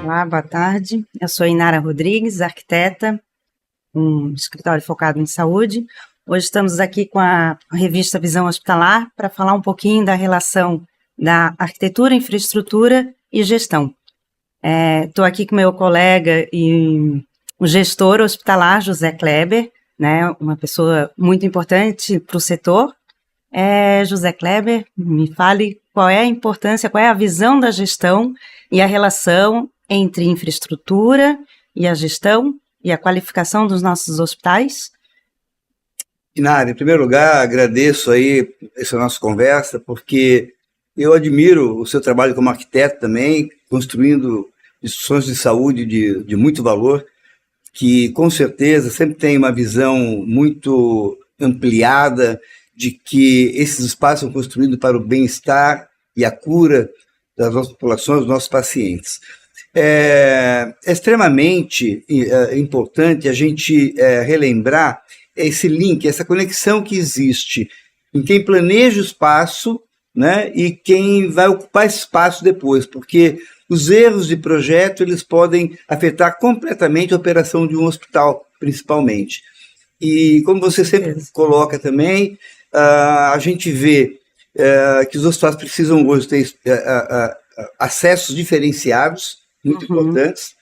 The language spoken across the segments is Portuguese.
Olá, boa tarde. Eu sou Inara Rodrigues, arquiteta, um escritório focado em saúde. Hoje estamos aqui com a revista Visão Hospitalar para falar um pouquinho da relação da arquitetura, infraestrutura e gestão. Estou aqui com meu colega e o gestor hospitalar, José Kleber, né, uma pessoa muito importante para o setor. José Kleber, me fale qual é a importância, qual é a visão da gestão e a relação entre infraestrutura e a gestão e a qualificação dos nossos hospitais. Inara, em primeiro lugar, agradeço aí essa nossa conversa, porque eu admiro o seu trabalho como arquiteto também, construindo instituições de saúde de muito valor, que com certeza sempre tem uma visão muito ampliada de que esses espaços são construídos para o bem-estar e a cura das nossas populações, dos nossos pacientes. É extremamente importante a gente relembrar esse link, essa conexão que existe em quem planeja o espaço, né, e quem vai ocupar esse espaço depois, porque os erros de projeto eles podem afetar completamente a operação de um hospital, principalmente. E como você sempre coloca também, a gente vê que os hospitais precisam hoje ter acessos diferenciados, muito importantes,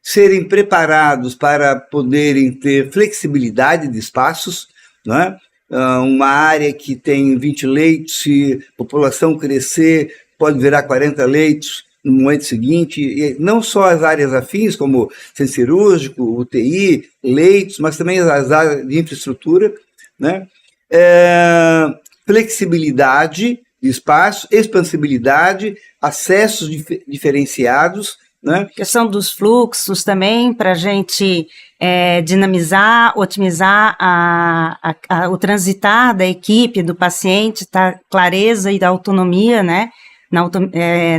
serem preparados para poderem ter flexibilidade de espaços, né? Uma área que tem 20 leitos, se a população crescer, pode virar 40 leitos no momento seguinte, e não só as áreas afins, como centro cirúrgico, UTI, leitos, mas também as áreas de infraestrutura, né? Flexibilidade de espaço, expansibilidade, acessos diferenciados, né? Questão dos fluxos também, para a gente dinamizar, otimizar o transitar da equipe, do paciente, clareza e da autonomia, né?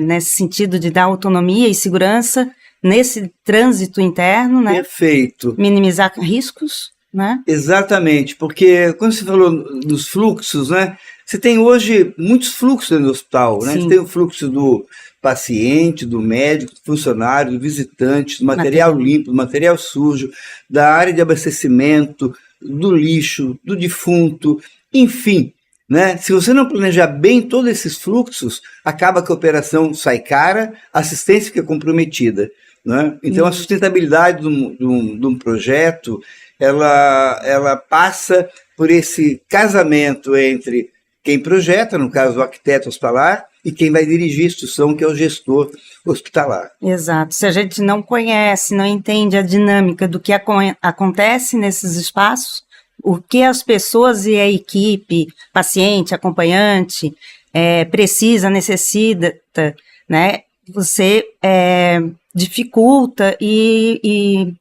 Nesse sentido de dar autonomia e segurança nesse trânsito interno, né? Perfeito. Minimizar riscos, né? Exatamente, porque quando você falou dos fluxos, né? Você tem hoje muitos fluxos no hospital, né? Você tem o fluxo do paciente, do médico, do funcionário, do visitante, do material limpo, do material sujo, da área de abastecimento, do lixo, do defunto, enfim, né? Se você não planejar bem todos esses fluxos, acaba que a operação sai cara, a assistência fica comprometida, né? Então a sustentabilidade de um projeto, ela passa por esse casamento entre quem projeta, no caso o arquiteto hospitalar, e quem vai dirigir a instituição, que é o gestor hospitalar. Exato. Se a gente não conhece, não entende a dinâmica do que acontece nesses espaços, o que as pessoas e a equipe, paciente, acompanhante, precisa, necessita, né? Você dificulta e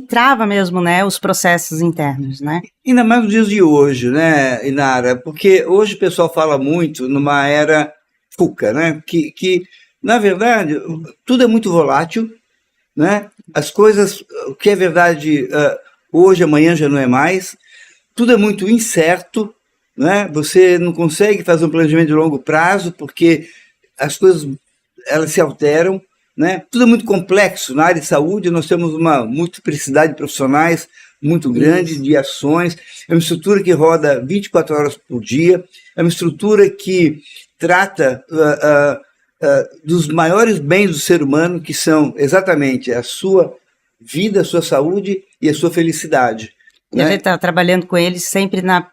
trava mesmo, né, os processos internos, né? Ainda mais nos dias de hoje, né, Inara? Porque hoje o pessoal fala muito numa era FUCA, né? Que na verdade, tudo é muito volátil, né? As coisas, o que é verdade hoje, amanhã já não é mais. Tudo é muito incerto, né? Você não consegue fazer um planejamento de longo prazo porque as coisas elas se alteram, né? Tudo é muito complexo. Na área de saúde nós temos uma multiplicidade de profissionais muito grande, de ações, é uma estrutura que roda 24 horas por dia, é uma estrutura que trata dos maiores bens do ser humano, que são exatamente a sua vida, a sua saúde e a sua felicidade. E a gente está trabalhando com eles sempre na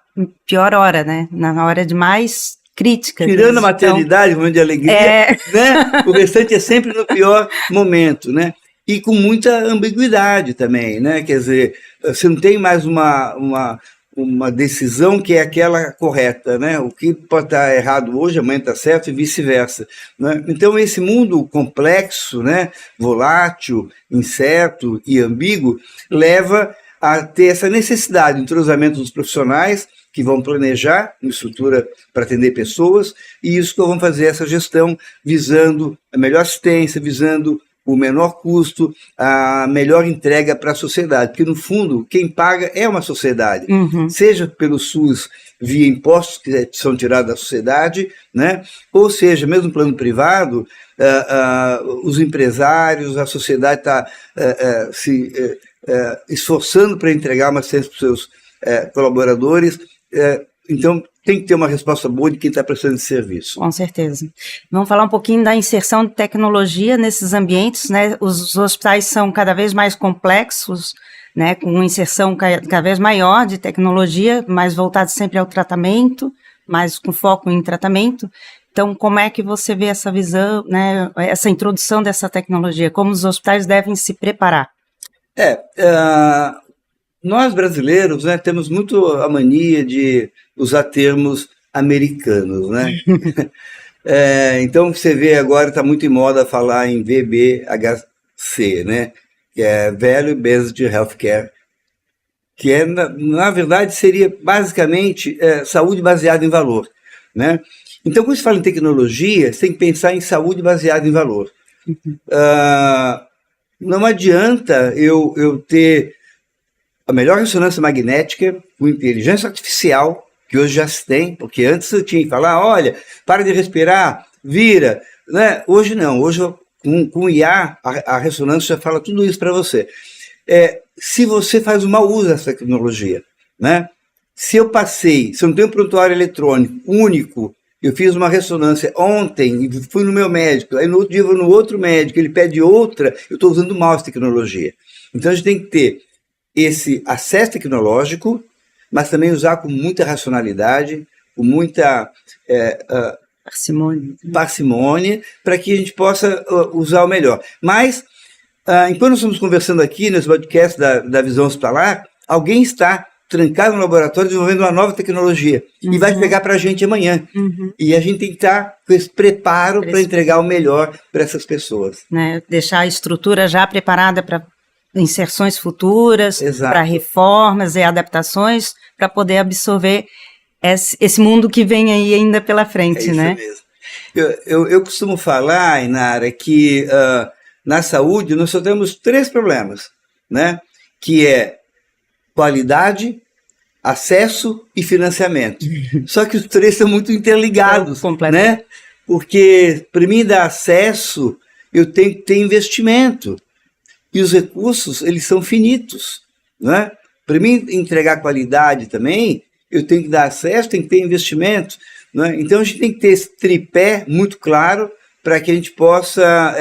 pior hora, né? Na hora de mais crítica. Tirando a maternidade, momento de alegria, né? O restante é sempre no pior momento, né? E com muita ambiguidade também, né? Quer dizer, você não tem mais uma decisão que é aquela correta, né? O que pode estar errado hoje, amanhã está certo e vice-versa, né? Então, esse mundo complexo, né? Volátil, incerto e ambíguo, leva a ter essa necessidade de entrosamento dos profissionais que vão planejar uma estrutura para atender pessoas, e isso que vão fazer essa gestão visando a melhor assistência, visando o menor custo, a melhor entrega para a sociedade, porque, no fundo, quem paga é uma sociedade, seja pelo SUS via impostos que são tirados da sociedade, né? Ou seja, mesmo no plano privado, os empresários, a sociedade está se esforçando para entregar uma assistência para os seus colaboradores, então tem que ter uma resposta boa de quem está prestando esse serviço. Com certeza. Vamos falar um pouquinho da inserção de tecnologia nesses ambientes, né? Os hospitais são cada vez mais complexos, né? Com uma inserção cada vez maior de tecnologia, mais voltada sempre ao tratamento, mais com foco em tratamento. Então, como é que você vê essa visão, né? Essa introdução dessa tecnologia? Como os hospitais devem se preparar? Nós brasileiros, né, temos muito a mania de usar termos americanos, né? Então você vê agora, está muito em moda falar em VBHC, né? Que é Value Based Healthcare, que na verdade seria basicamente saúde baseada em valor, né? Então, quando se fala em tecnologia, você tem que pensar em saúde baseada em valor. Não adianta eu ter a melhor ressonância magnética com inteligência artificial, que hoje já se tem, porque antes eu tinha que falar, olha, para de respirar, vira, né? Hoje não, hoje com o IA, a ressonância já fala tudo isso para você. Se você faz um mau uso dessa tecnologia, né? Se eu não tenho um prontuário eletrônico único, eu fiz uma ressonância ontem e fui no meu médico, aí no outro dia eu vou no outro médico, ele pede outra, eu estou usando mal essa tecnologia. Então a gente tem que ter esse acesso tecnológico, mas também usar com muita racionalidade, com muita parcimônia, para que a gente possa usar o melhor. Mas, enquanto nós estamos conversando aqui nesse podcast da visão hospitalar, alguém está trancado no laboratório desenvolvendo uma nova tecnologia e vai pegar para a gente amanhã. E a gente tem que estar com esse preparo para entregar o melhor para essas pessoas. Né? Deixar a estrutura já preparada para inserções futuras, para reformas e adaptações, para poder absorver esse mundo que vem aí ainda pela frente, né? Mesmo. Eu costumo falar, Inara, que na saúde nós só temos 3 problemas, né? Que é qualidade, acesso e financiamento. Só que os 3 são muito interligados, né? Porque para mim dar acesso, eu tenho que ter investimento. E os recursos, eles são finitos, né? Para mim entregar qualidade também, eu tenho que dar acesso, tenho que ter investimento, né? Então a gente tem que ter esse tripé muito claro para que a gente possa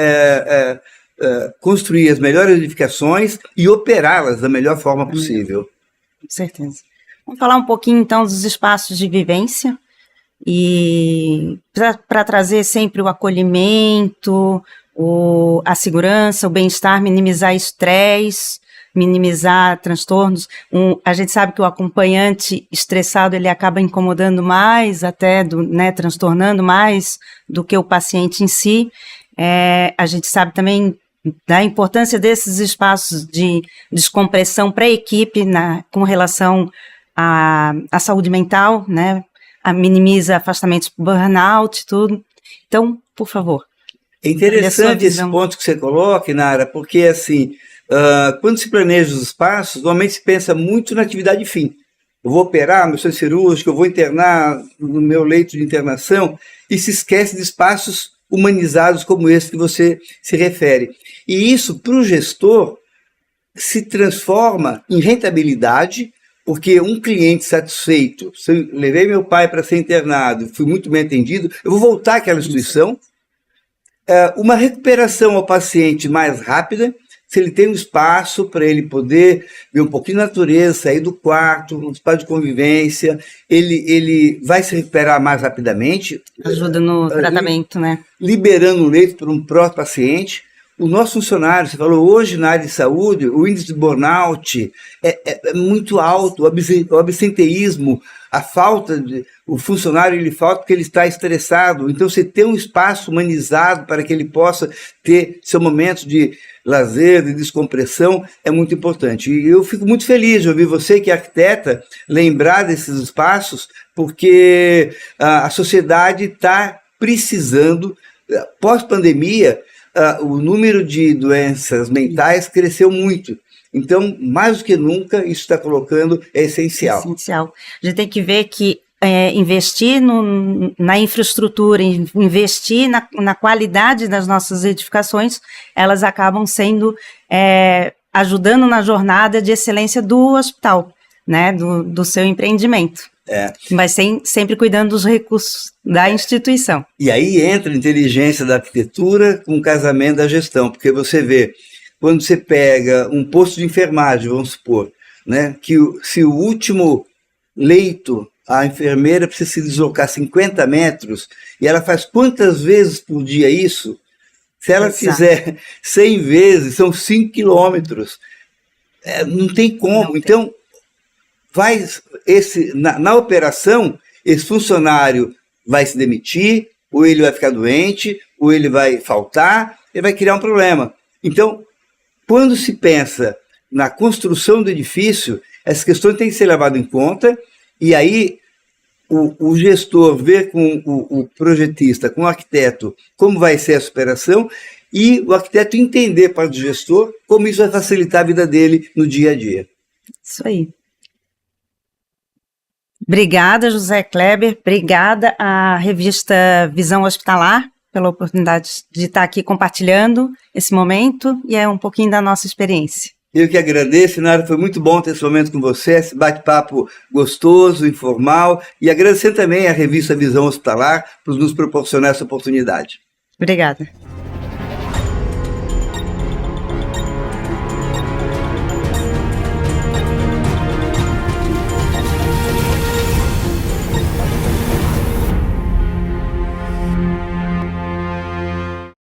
construir as melhores edificações e operá-las da melhor forma possível. Com certeza. Vamos falar um pouquinho então dos espaços de vivência e para trazer sempre o acolhimento, a segurança, o bem-estar, minimizar estresse, minimizar transtornos. A gente sabe que o acompanhante estressado ele acaba incomodando mais, até né, transtornando mais do que o paciente em si. A gente sabe também da importância desses espaços de descompressão para a equipe com relação à saúde mental, né? Minimiza afastamentos por burnout, tudo. Então, por favor. É interessante esse ponto que você coloca, Nara, porque assim, quando se planeja os espaços, normalmente se pensa muito na atividade fim. Eu vou operar, meu centro cirúrgico, eu vou internar no meu leito de internação, e se esquece de espaços humanizados como esse que você se refere. E isso, para o gestor, se transforma em rentabilidade, porque um cliente satisfeito, se eu levei meu pai para ser internado, fui muito bem atendido, eu vou voltar àquela instituição. Uma recuperação ao paciente mais rápida, se ele tem um espaço para ele poder ver um pouquinho de natureza, sair do quarto, um espaço de convivência, ele vai se recuperar mais rapidamente. Ajuda no tratamento, né? Liberando o leito para um próprio paciente. O nosso funcionário, você falou, hoje na área de saúde, o índice de burnout é muito alto, o absenteísmo, o funcionário ele falta porque ele está estressado. Então, você ter um espaço humanizado para que ele possa ter seu momento de lazer, de descompressão, é muito importante. E eu fico muito feliz de ouvir você, que é arquiteta, lembrar desses espaços, porque a sociedade está precisando, pós-pandemia, o número de doenças mentais cresceu muito. Então, mais do que nunca, isso está colocando, é essencial. Essencial. A gente tem que ver que investir na infraestrutura, investir na qualidade das nossas edificações, elas acabam sendo, ajudando na jornada de excelência do hospital, né, do seu empreendimento. Mas sempre cuidando dos recursos da instituição. E aí entra a inteligência da arquitetura com o casamento da gestão, porque você vê, quando você pega um posto de enfermagem, vamos supor, né, que se o último leito, a enfermeira precisa se deslocar 50 metros, e ela faz quantas vezes por dia isso? Se ela fizer 100 vezes, são 5 quilômetros. Não tem como. Então, na operação, esse funcionário vai se demitir, ou ele vai ficar doente, ou ele vai faltar, ele vai criar um problema. Então, quando se pensa na construção do edifício, essas questões têm que ser levadas em conta, e aí o gestor vê com o projetista, com o arquiteto, como vai ser essa operação, e o arquiteto entender para o gestor como isso vai facilitar a vida dele no dia a dia. Isso aí. Obrigada, José Kleber. Obrigada à revista Visão Hospitalar pela oportunidade de estar aqui compartilhando esse momento e um pouquinho da nossa experiência. Eu que agradeço, Nara, foi muito bom ter esse momento com você, esse bate-papo gostoso, informal, e agradecendo também à revista Visão Hospitalar por nos proporcionar essa oportunidade. Obrigada.